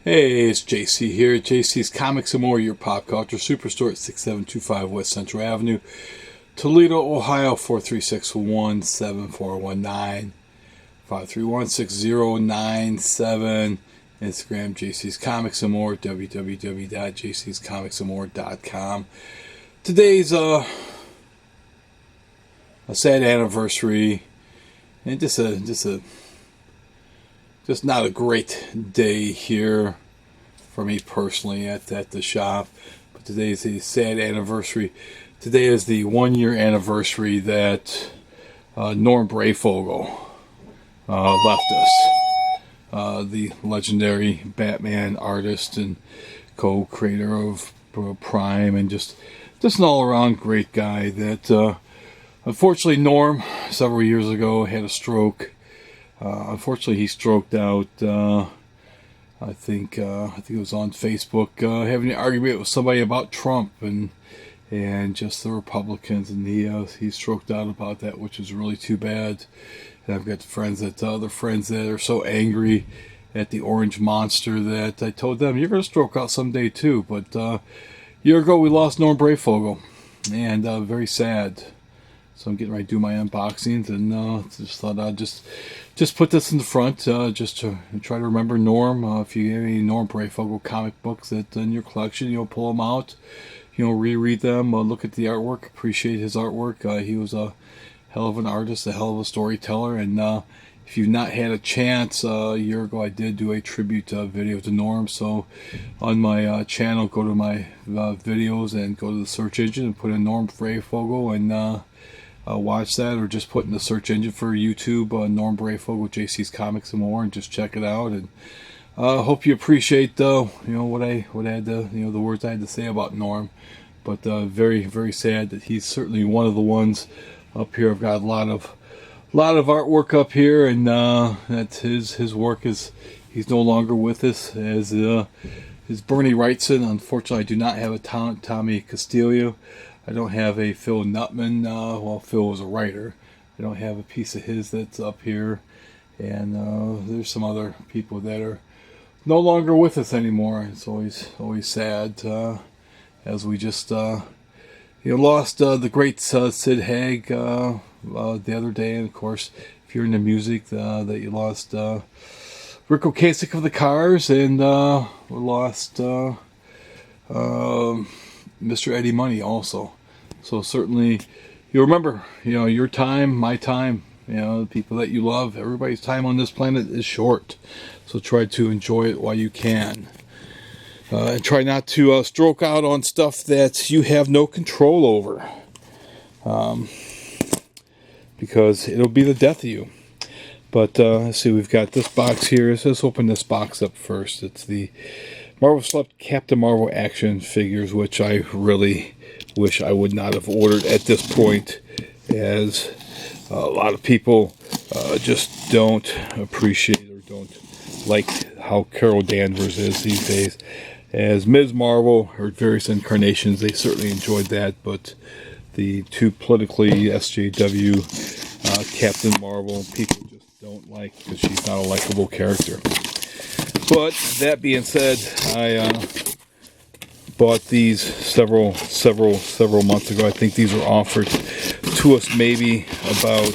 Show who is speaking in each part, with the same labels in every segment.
Speaker 1: Hey, it's JC here at JC's Comics and More, your pop culture superstore at 6725 West Central Avenue, Toledo, Ohio, 436-17-419, 531-6097, Instagram, JC's Comics and More, www.jcscomicsandmore.com. Today's a sad anniversary, and just not a great day here for me personally at the shop. But today is a sad anniversary. Today is the 1 year anniversary that Norm Breyfogle left us. The legendary Batman artist and co-creator of Prime, and just an all-around great guy that unfortunately Norm several years ago had a stroke. Unfortunately, he stroked out. I think it was on Facebook, having an argument with somebody about Trump and just the Republicans, and he stroked out about that, which is really too bad. And I've got other friends that are so angry at the Orange Monster that I told them, you're going to stroke out someday too. But a year ago we lost Norm Breyfogle, and very sad. So I'm getting ready to do my unboxings, and just thought I'd just put this in the front, just to try to remember Norm. If you have any Norm Breyfogle comic books that in your collection, pull them out, reread them, look at the artwork, appreciate his artwork. He was a hell of an artist, a hell of a storyteller, and if you've not had a chance, a year ago I did do a tribute video to Norm. So on my channel, go to my videos and go to the search engine and put in Norm Breyfogle and watch that, or just put in the search engine for YouTube Norm Breyfogle, JC's Comics and More, and just check it out. And hope you appreciate what I had to, the words I had to say about Norm. But very, very sad that he's certainly one of the ones up here. I've got a lot of artwork up here, and that his work is, he's no longer with us, as is Bernie Wrightson. Unfortunately, I do not have a Tommy Castillo. I don't have a Phil Nutman. Well, Phil was a writer. I don't have a piece of his that's up here. And there's some other people that are no longer with us anymore. It's always sad, as we just lost the great Sid Haig the other day. And of course, if you're into music, that you lost Rick Ocasek of the Cars, and we lost Mr. Eddie Money also. So certainly, you remember, your time, my time, the people that you love. Everybody's time on this planet is short, so try to enjoy it while you can, and try not to stroke out on stuff that you have no control over, because it'll be the death of you. But let's see, we've got this box here. Let's open this box up first. It's the Marvel Select Captain Marvel action figures, which I really wish I would not have ordered at this point, as a lot of people just don't appreciate or don't like how Carol Danvers is these days. As Ms. Marvel, her various incarnations, they certainly enjoyed that, but the too politically SJW Captain Marvel, people just don't like, because she's not a likable character. But that being said, I bought these several months ago. I think these were offered to us maybe about,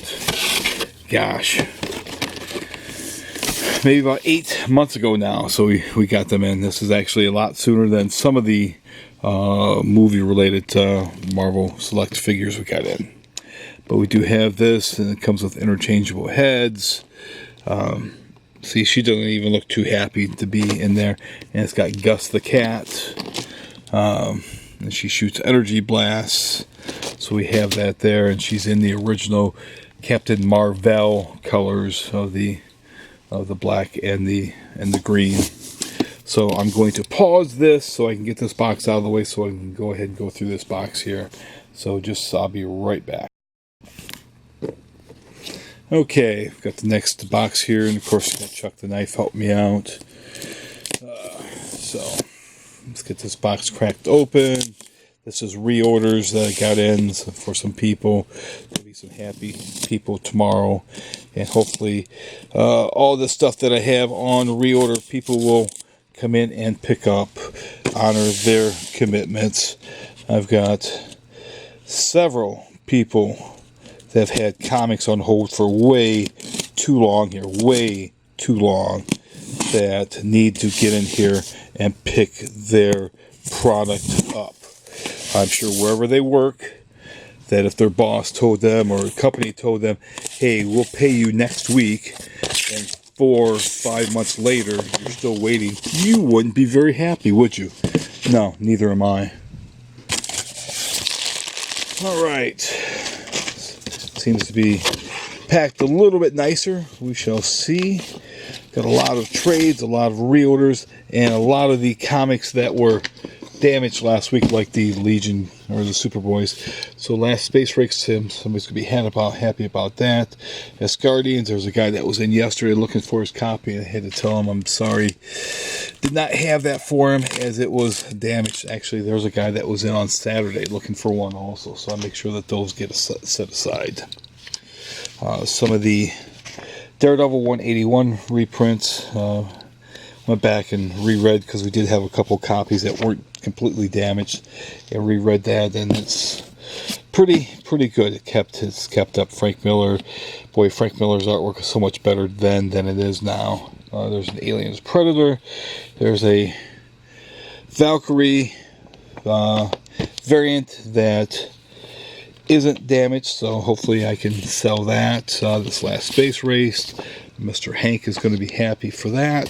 Speaker 1: maybe about 8 months ago now. So we got them in. This is actually a lot sooner than some of the movie-related Marvel Select figures we got in. But we do have this, and it comes with interchangeable heads. See, she doesn't even look too happy to be in there. And it's got Gus the cat. And she shoots energy blasts. So we have that there. And she's in the original Captain Marvel colors of the black and the green. So I'm going to pause this so I can get this box out of the way, so I can go ahead and go through this box here. So I'll be right back. Okay, got the next box here, and of course got Chuck the Knife help me out. So let's get this box cracked open. This is reorders that I got in for some people. There'll be some happy people tomorrow, and hopefully all the stuff that I have on reorder, people will come in and pick up, honor their commitments. I've got several people that have had comics on hold for way too long here, way too long, that need to get in here and pick their product up. I'm sure wherever they work, that if their boss told them or a company told them, hey, we'll pay you next week, and 4 or 5 months later you're still waiting, you wouldn't be very happy, would you? No, neither am I. Alright, seems to be packed a little bit nicer. We shall see. Got a lot of trades, a lot of reorders, and a lot of the comics that were damaged last week, like the Legion or the Superboys. So last Space Race Sim, somebody's going to be happy about that. As Guardians, there's a guy that was in yesterday looking for his copy, and I had to tell him I'm sorry. Did not have that for him as it was damaged. Actually, there was a guy that was in on Saturday looking for one also, so I'll make sure that those get set aside. Some of the Daredevil 181 reprints, went back and reread because we did have a couple copies that weren't completely damaged, and reread that, and it's pretty good. It's kept up. Frank Miller's artwork is so much better then than it is now. There's an Aliens Predator. There's a Valkyrie variant that isn't damaged, so hopefully I can sell that. This last Space Race, Mr. Hank is going to be happy for that.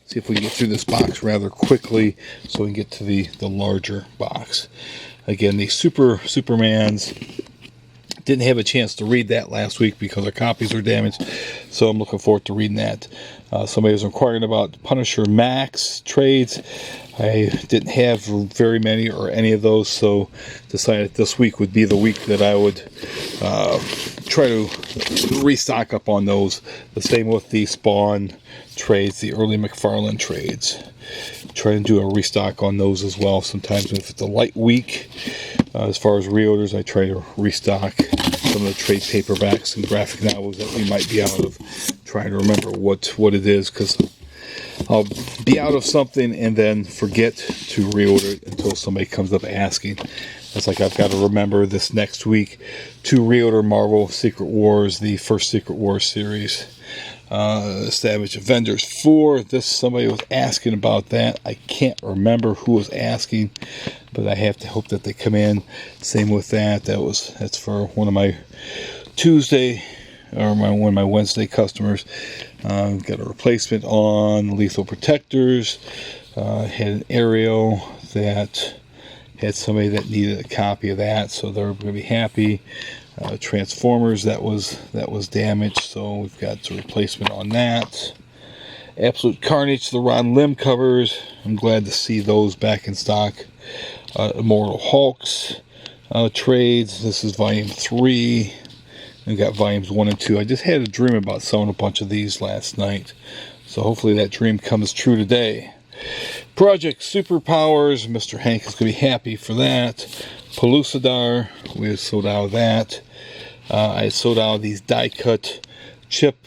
Speaker 1: See if we can get through this box rather quickly so we can get to the larger box. Again, the Supermans, didn't have a chance to read that last week because our copies are damaged, so I'm looking forward to reading that. Somebody was inquiring about Punisher Max trades. I didn't have very many or any of those, so decided this week would be the week that I would try to restock up on those. The same with the Spawn trades, the early McFarlane trades. Try and do a restock on those as well. Sometimes if it's a light week, as far as reorders, I try to restock some of the trade paperbacks and graphic novels that we might be out of. Trying to remember what it is, because I'll be out of something and then forget to reorder it until somebody comes up asking. It's like I've got to remember this next week to reorder Marvel Secret Wars, the first Secret Wars series. Savage Avengers 4. Somebody was asking about that. I can't remember who was asking, but I have to hope that they come in. Same with that. That's for one of my Tuesday or one of my Wednesday customers. Got a replacement on Lethal Protectors. Had an Aerial that had somebody that needed a copy of that, so they're going to be happy. Transformers that was damaged, so we've got a replacement on that. Absolute Carnage, the Ron Lim covers, I'm glad to see those back in stock. Immortal Hulks trades, this is volume 3. We've got volumes 1 and 2. I just had a dream about selling a bunch of these last night, so hopefully that dream comes true today. Project Superpowers, Mr. Hank is going to be happy for that. Pellucidar, we have sold out of that. I sold out of these die-cut chip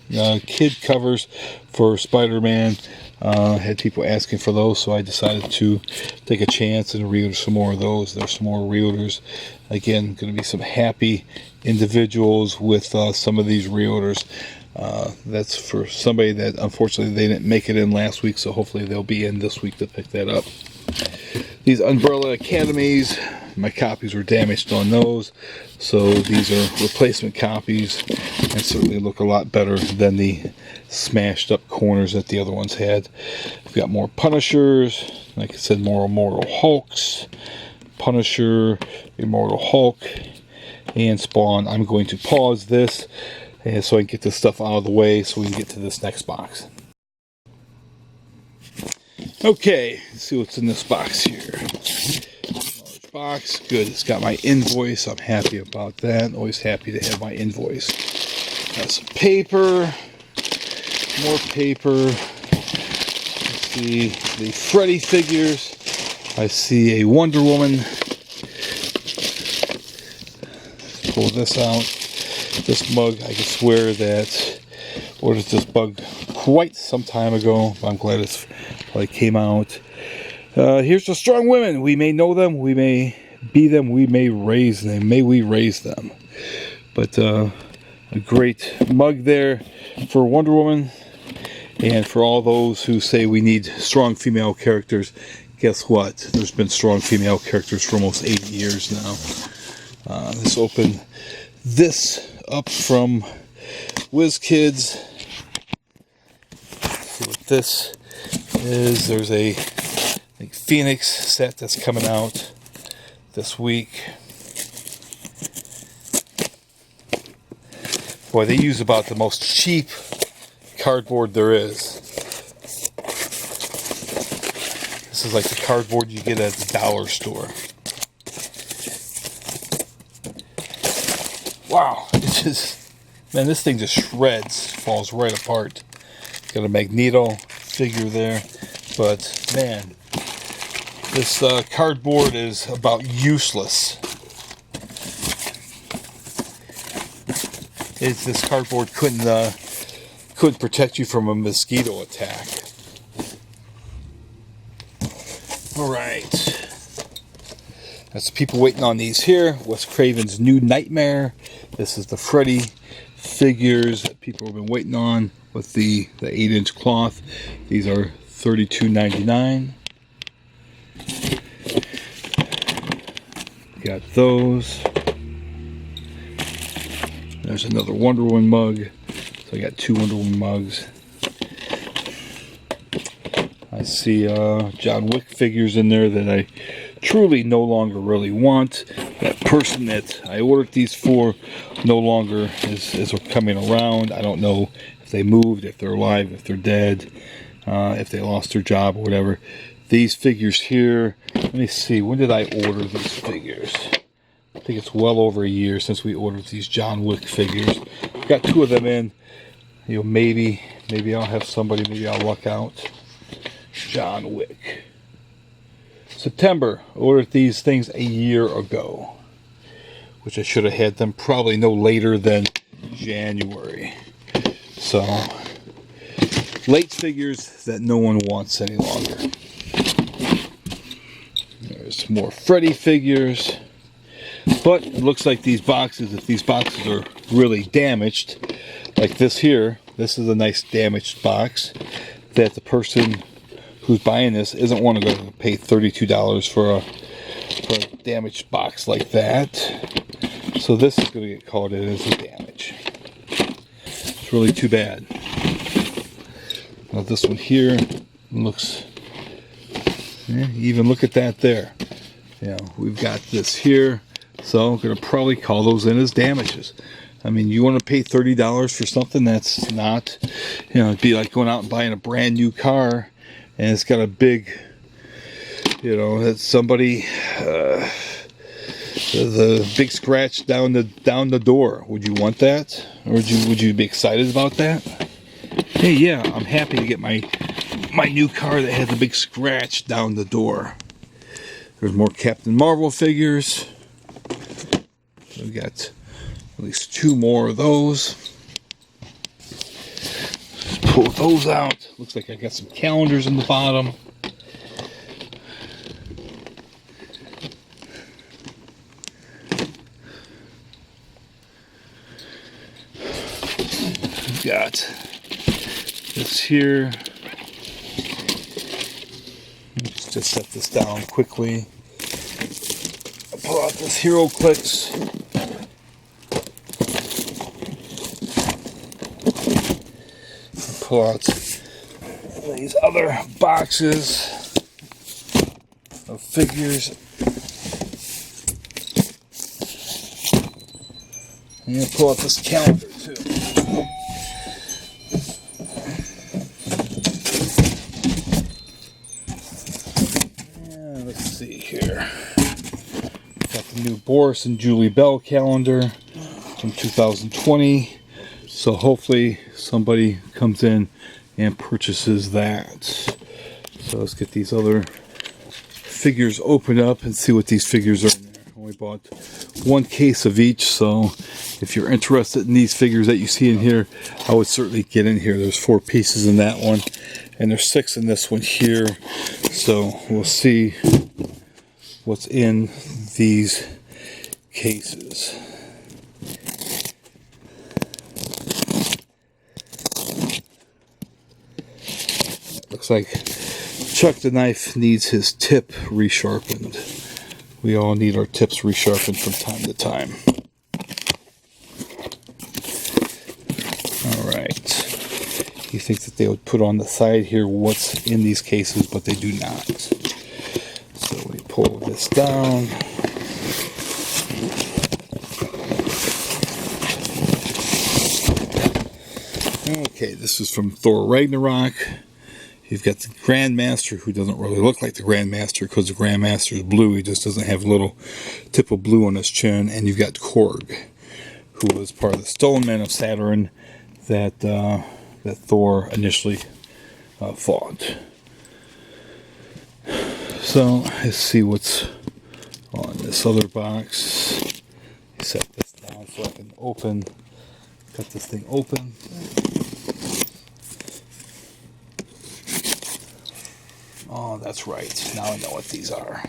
Speaker 1: kid covers for Spider-Man. Had people asking for those, so I decided to take a chance and reorder some more of those. There's some more reorders. Again, going to be some happy individuals with some of these reorders. That's for somebody that unfortunately they didn't make it in last week, so hopefully they'll be in this week to pick that up. These Umbrella Academies, my copies were damaged on those, so these are replacement copies and certainly look a lot better than the smashed up corners that the other ones had. We've got more Punishers, like I said, more Immortal Hulks, Punisher, Immortal Hulk, and Spawn. I'm going to pause this so I can get this stuff out of the way so we can get to this next box. Okay, let's see what's in this box here. Large box, good. It's got my invoice. I'm happy about that. Always happy to have my invoice. Got some paper, more paper. Let's see the Freddy figures. I see a Wonder Woman. Pull this out. This mug, I can swear that ordered this bug quite some time ago, but I'm glad it's like came out. Here's the strong women. We may know them, we may be them, we may raise them. May we raise them. But a great mug there for Wonder Woman. And for all those who say we need strong female characters, guess what? There's been strong female characters for almost 80 years now. Let's open this up from WizKids. See what this is. There's a Phoenix set that's coming out this week. Boy, they use about the most cheap cardboard there is. This is like the cardboard you get at the dollar store. Wow, it's just, man, this thing just shreds, falls right apart. It's got a Magneto figure there, but man, this cardboard is about useless. This cardboard couldn't protect you from a mosquito attack. Alright. That's people waiting on these here. Wes Craven's New Nightmare. This is the Freddy figures that people have been waiting on with the 8-inch cloth. These are $32.99. Got those. There's another Wonder Woman mug. So I got 2 Wonder Woman mugs. I see John Wick figures in there that I truly no longer really want. That person that I ordered these for no longer is coming around. I don't know if they moved, if they're alive, if they're dead, if they lost their job or whatever. These figures here, let me see, when did I order these figures? I think it's well over a year since we ordered these John Wick figures. Got 2 of them in. You know, maybe I'll have somebody, maybe I'll luck out. John Wick. September. Ordered these things a year ago, which I should have had them probably no later than January. So, late figures that no one wants any longer. There's more Freddy figures. But it looks like these boxes, if these boxes are really damaged, like this here, this is a nice damaged box, that the person who's buying this isn't want to go pay $32 for a damaged box like that. So this is going to get called in as a damage. It's really too bad. Now this one here looks, even look at that there. You know, we've got this here. So I'm going to probably call those in as damages. I mean, you want to pay $30 for something that's not, you know, it'd be like going out and buying a brand new car and it's got a big, you know, that somebody, the big scratch down the door. Would you want that? Or would you be excited about that? Hey, yeah, I'm happy to get my new car that has a big scratch down the door. There's more Captain Marvel figures. We got at least 2 more of those. Just pull those out. Looks like I got some calendars in the bottom. We've got this here. Let's just set this down quickly. I'll pull out this Hero Clicks. Pull out these other boxes of figures. And pull out this calendar too. And let's see here. Got the new Boris and Julie Bell calendar from 2020. So hopefully somebody comes in and purchases that. So let's get these other figures opened up and see what these figures are in there. only bought one case of each, so if you're interested in these figures that you see in here, I would certainly get in here. There's 4 pieces in that one, and there's 6 in this one here. So we'll see what's in these cases. Looks like Chuck the Knife needs his tip resharpened. We all need our tips resharpened from time to time. Alright. You think that they would put on the side here what's in these cases, but they do not. So we pull this down. Okay, this is from Thor Ragnarok. You've got the Grandmaster, who doesn't really look like the Grandmaster because the Grandmaster is blue. He just doesn't have a little tip of blue on his chin. And you've got Korg, who was part of the Stolen Man of Saturn that that Thor initially fought. So let's see what's on this other box. Set this down so I can cut this thing open. Oh, that's right. Now I know what these are.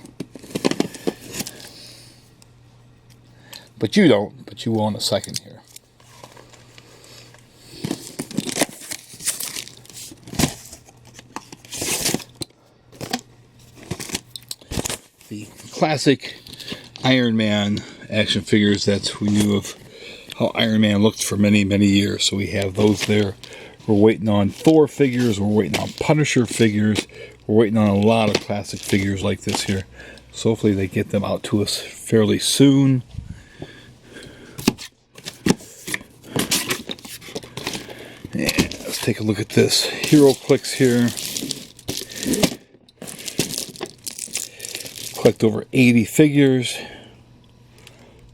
Speaker 1: But you don't. But you will in a second here. The classic Iron Man action figures that we knew of how Iron Man looked for many, many years. So we have those there. We're waiting on Thor figures. We're waiting on Punisher figures. We're waiting on a lot of classic figures like this here. So hopefully they get them out to us fairly soon. And let's take a look at this Hero Clicks here. Collect over 80 figures.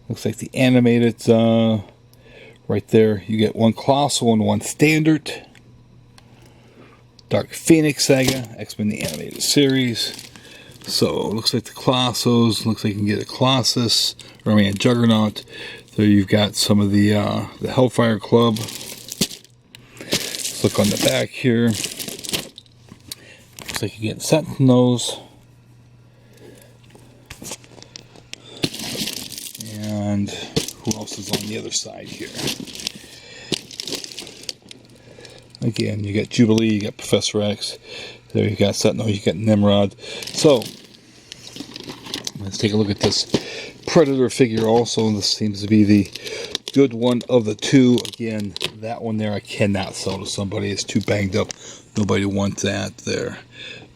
Speaker 1: Looks like the animated right there. You get 1 Colossal and 1 Standard. Dark Phoenix Saga, X-Men the Animated Series. So it looks like the Colossos. Looks like you can get a Colossus, or I mean a Juggernaut. There you've got some of the Hellfire Club. Let's look on the back here. Looks like you're getting Sentinels. And who else is on the other side here? Again, you got Jubilee, you got Professor X. There you got Sentinel, you got Nimrod. So, let's take a look at this Predator figure also. This seems to be the good one of the two. Again, that one there I cannot sell to somebody. It's too banged up. Nobody wants that there.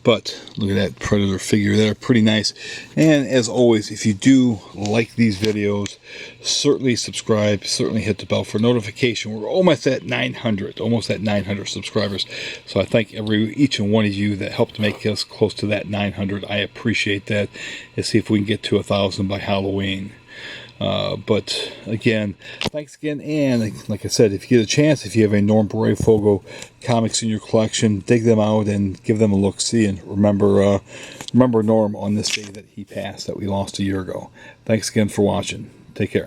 Speaker 1: But look at that Predator figure there, pretty nice. And as always, if you do like these videos, certainly subscribe, certainly hit the bell for notification. We're almost at 900, subscribers. So I thank each and one of you that helped make us close to that 900. I appreciate that. Let's see if we can get to 1,000 by Halloween. But again, thanks again, and like I said, if you get a chance, if you have a Norm Breyfogle comics in your collection, dig them out and give them a look-see, and remember Norm on this day that he passed, that we lost a year ago. Thanks again for watching. Take care.